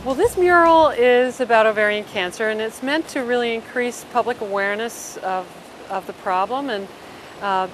Well, this mural is about ovarian cancer, and it's meant to really increase public awareness of the problem and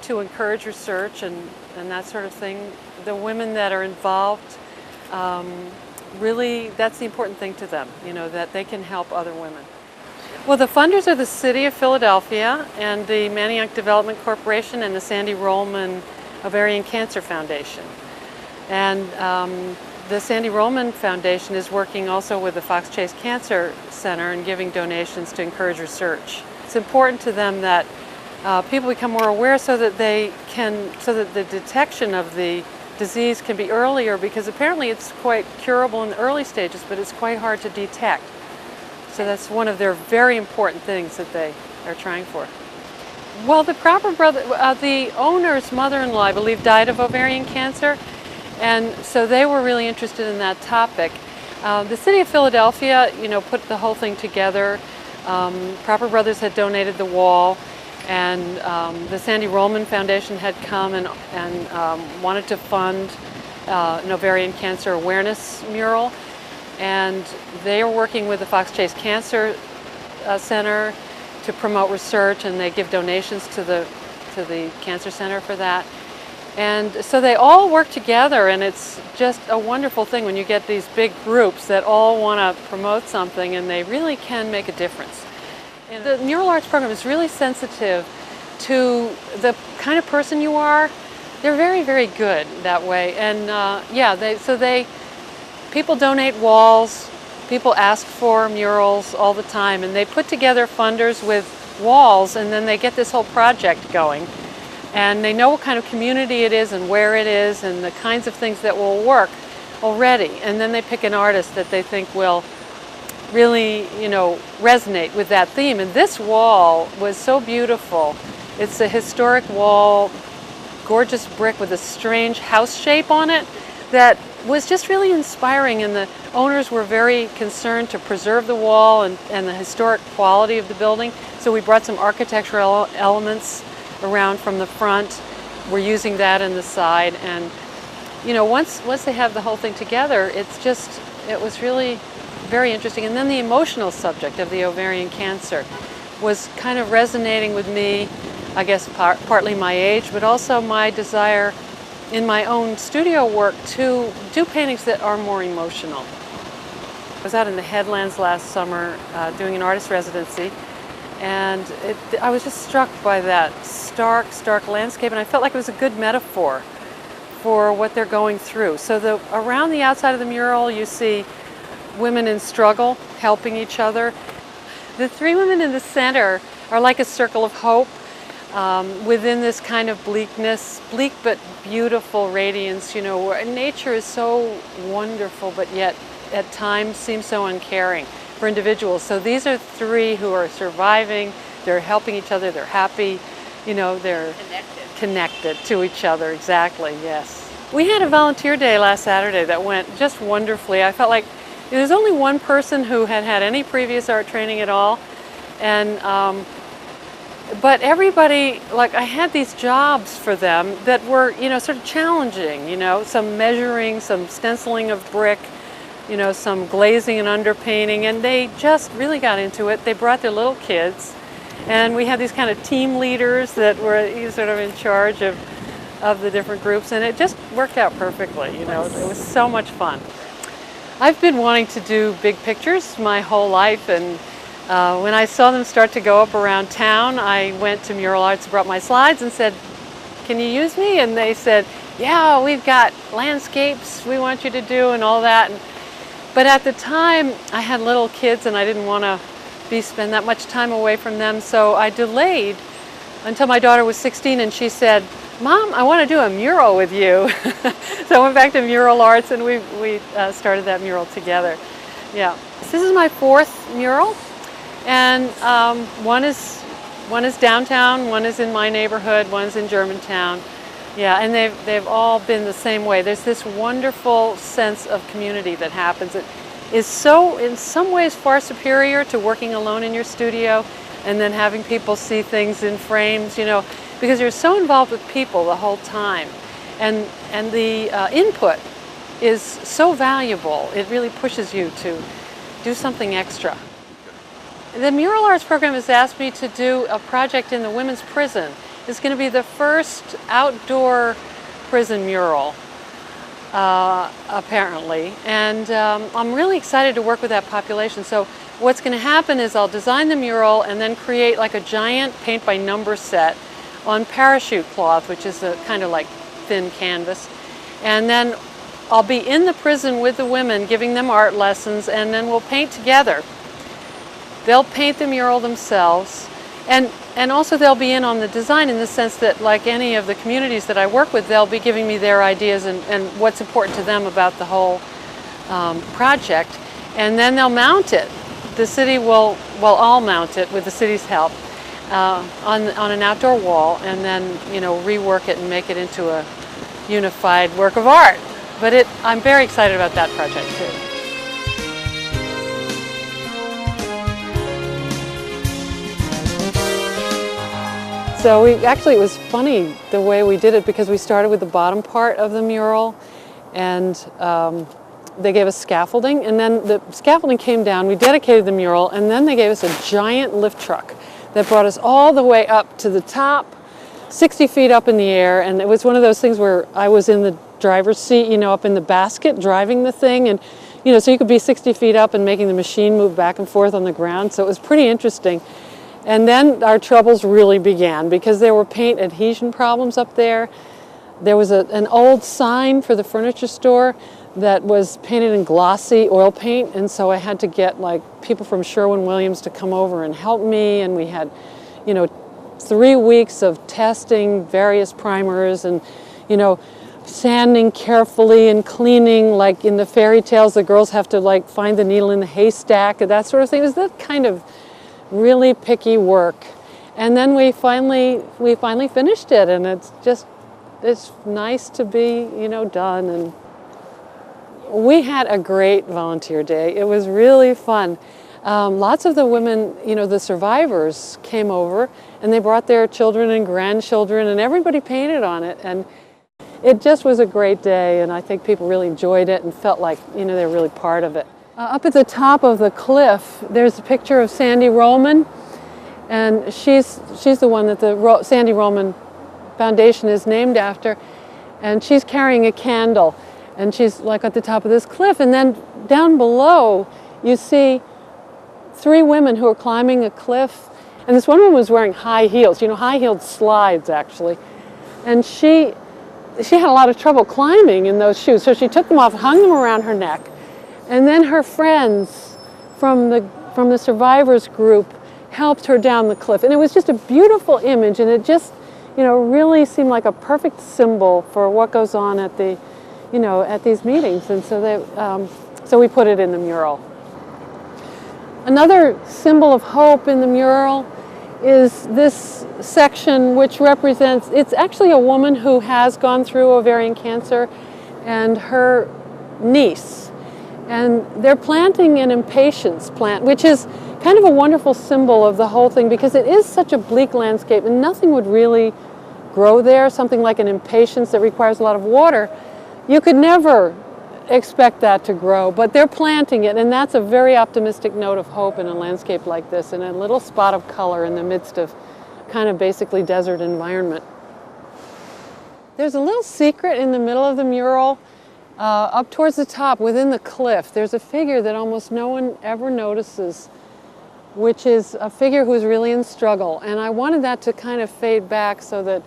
to encourage research and that sort of thing. The women that are involved, really, that's the important thing to them, that they can help other women. Well, the funders are the City of Philadelphia and the Manayunk Development Corporation and the Sandy Rollman Ovarian Cancer Foundation. And the Sandy Rollman Foundation is working also with the Fox Chase Cancer Center and giving donations to encourage research. It's important to them that people become more aware so that the detection of the disease can be earlier, because apparently it's quite curable in the early stages, but it's quite hard to detect. So that's one of their very important things that they are trying for. Well, the owner's mother-in-law, I believe, died of ovarian cancer, and so they were really interested in that topic. The City of Philadelphia, put the whole thing together. Proper Brothers had donated the wall, and the Sandy Rollman Foundation had come and wanted to fund an ovarian cancer awareness mural. And they are working with the Fox Chase Cancer Center to promote research, and they give donations to the Cancer Center for that. And so they all work together, and it's just a wonderful thing when you get these big groups that all want to promote something, and they really can make a difference. And the Mural Arts program is really sensitive to the kind of person you are. They're very, very good that way. And people donate walls, people ask for murals all the time, and they put together funders with walls, and then they get this whole project going. And they know what kind of community it is and where it is and the kinds of things that will work already. And then they pick an artist that they think will really, resonate with that theme. And this wall was so beautiful. It's a historic wall, gorgeous brick with a strange house shape on it that was just really inspiring, and the owners were very concerned to preserve the wall and the historic quality of the building. So we brought some architectural elements around from the front. We're using that in the side, and once they have the whole thing together, it was really very interesting. And then the emotional subject of the ovarian cancer was kind of resonating with me, I guess partly my age, but also my desire in my own studio work to do paintings that are more emotional. I was out in the Headlands last summer doing an artist residency, and I was just struck by that stark landscape, and I felt like it was a good metaphor for what they're going through. So around the outside of the mural, you see women in struggle, helping each other. The three women in the center are like a circle of hope. Within this kind of bleakness, bleak but beautiful radiance, where nature is so wonderful, but yet at times seems so uncaring for individuals. So these are three who are surviving, they're helping each other, they're happy, they're connected to each other, exactly, yes. We had a volunteer day last Saturday that went just wonderfully. I felt like there's only one person who had any previous art training at all, and but everybody, I had these jobs for them that were, sort of challenging, some measuring, some stenciling of brick, some glazing and underpainting, and they just really got into it. They brought their little kids, and we had these kind of team leaders that were sort of in charge of the different groups, and it just worked out perfectly, It was so much fun. I've been wanting to do big pictures my whole life, and when I saw them start to go up around town, I went to Mural Arts, brought my slides, and said, "Can you use me?" And they said, "Yeah, we've got landscapes we want you to do," and all that. But at the time, I had little kids, and I didn't want to spend that much time away from them, so I delayed until my daughter was 16, and she said, "Mom, I want to do a mural with you." So I went back to Mural Arts, and we started that mural together. Yeah, this is my fourth mural. And one is downtown, one is in my neighborhood, one's in Germantown. Yeah, and they've all been the same way. There's this wonderful sense of community that happens. It is so, in some ways, far superior to working alone in your studio and then having people see things in frames, because you're so involved with people the whole time. And the input is so valuable. It really pushes you to do something extra. The Mural Arts program has asked me to do a project in the women's prison. It's going to be the first outdoor prison mural, apparently. And I'm really excited to work with that population. So what's going to happen is I'll design the mural and then create like a giant paint by number set on parachute cloth, which is a kind of like thin canvas. And then I'll be in the prison with the women, giving them art lessons, and then we'll paint together. They'll paint the mural themselves, and also they'll be in on the design in the sense that, like any of the communities that I work with, they'll be giving me their ideas and what's important to them about the whole project. And then they'll mount it. The city will, well, I'll mount it with the city's help on an outdoor wall, and then, you know, rework it and make it into a unified work of art. But I'm very excited about that project too. So it was funny the way we did it, because we started with the bottom part of the mural, and they gave us scaffolding, and then the scaffolding came down, we dedicated the mural, and then they gave us a giant lift truck that brought us all the way up to the top, 60 feet up in the air. And it was one of those things where I was in the driver's seat, you know, up in the basket driving the thing, and you know, so you could be 60 feet up and making the machine move back and forth on the ground. So it was pretty interesting. And then our troubles really began, because there were paint adhesion problems up there. There was an old sign for the furniture store that was painted in glossy oil paint, and so I had to get like people from Sherwin-Williams to come over and help me, and we had, you know, 3 weeks of testing various primers and, you know, sanding carefully and cleaning, like in the fairy tales the girls have to like find the needle in the haystack and that sort of thing. It was that kind of really picky work. And then we finally finished it, and it's nice to be, you know, done. And we had a great volunteer day. It was really fun. Lots of the women, you know, the survivors came over, and they brought their children and grandchildren, and everybody painted on it. And it just was a great day, and I think people really enjoyed it and felt like, you know, they were really part of it. Up at the top of the cliff, there's a picture of Sandy Rollman, and she's the one that the Sandy Rollman Foundation is named after, and she's carrying a candle, and she's like at the top of this cliff. And then down below, you see 3 women who are climbing a cliff, and this one woman was wearing high heels, you know, high-heeled slides actually, and she had a lot of trouble climbing in those shoes, so she took them off, hung them around her neck. And then her friends from the survivors group helped her down the cliff. And it was just a beautiful image, and it just, you know, really seemed like a perfect symbol for what goes on at the, you know, at these meetings. And so so we put it in the mural. Another symbol of hope in the mural is this section, which represents, it's actually a woman who has gone through ovarian cancer and her niece. And they're planting an impatiens plant, which is kind of a wonderful symbol of the whole thing, because it is such a bleak landscape and nothing would really grow there. Something like an impatiens that requires a lot of water, you could never expect that to grow, but they're planting it, and that's a very optimistic note of hope in a landscape like this, in a little spot of color in the midst of kind of basically desert environment. There's a little secret in the middle of the mural. Up towards the top, within the cliff, there's a figure that almost no one ever notices, which is a figure who's really in struggle. And I wanted that to kind of fade back so that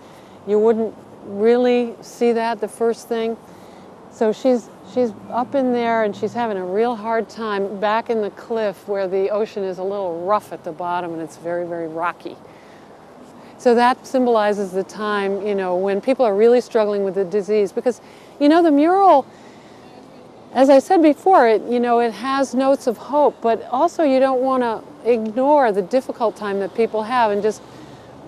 you wouldn't really see that the first thing. So she's up in there, and she's having a real hard time back in the cliff where the ocean is a little rough at the bottom and it's very, very rocky. So that symbolizes the time, you know, when people are really struggling with the disease. Because, you know, the mural, as I said before, it has notes of hope, but also you don't want to ignore the difficult time that people have and just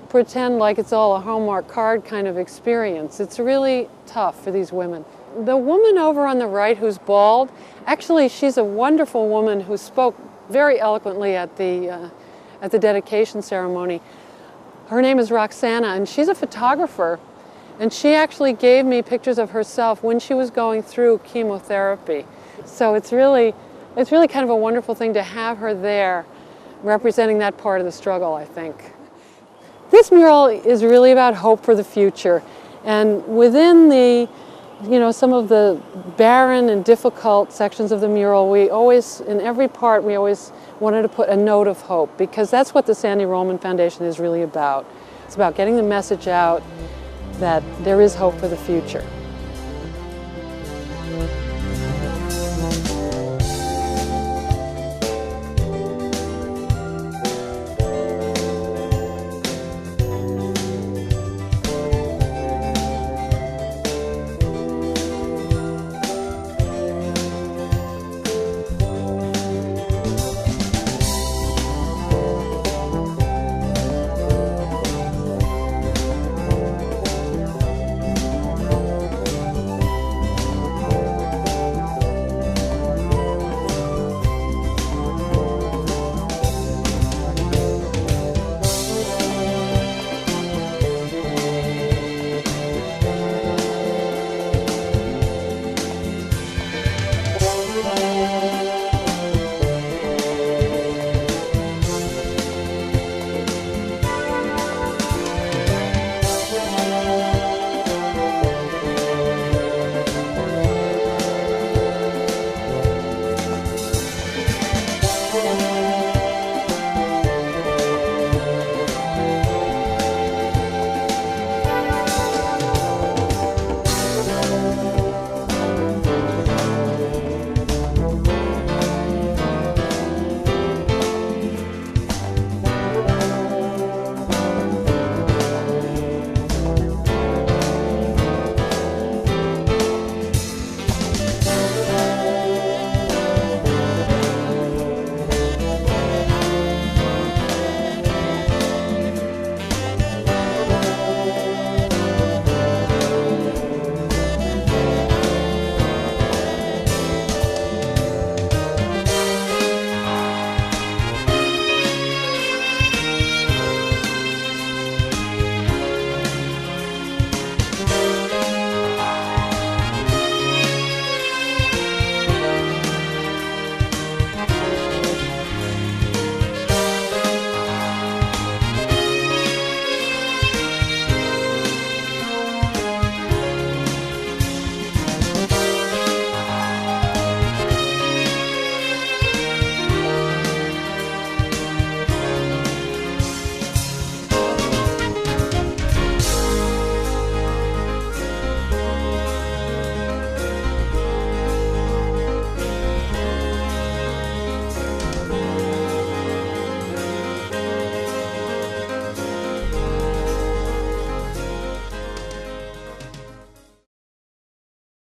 pretend like it's all a Hallmark card kind of experience. It's really tough for these women. The woman over on the right who's bald, actually she's a wonderful woman who spoke very eloquently at the dedication ceremony. Her name is Roxana, and she's a photographer, And she actually gave me pictures of herself when she was going through chemotherapy. So it's really kind of a wonderful thing to have her there representing that part of the struggle, I think. This mural is really about hope for the future. And within the, some of the barren and difficult sections of the mural, we always, in every part, we always wanted to put a note of hope, because that's what the Sandy Rollman Foundation is really about. It's about getting the message out that there is hope for the future.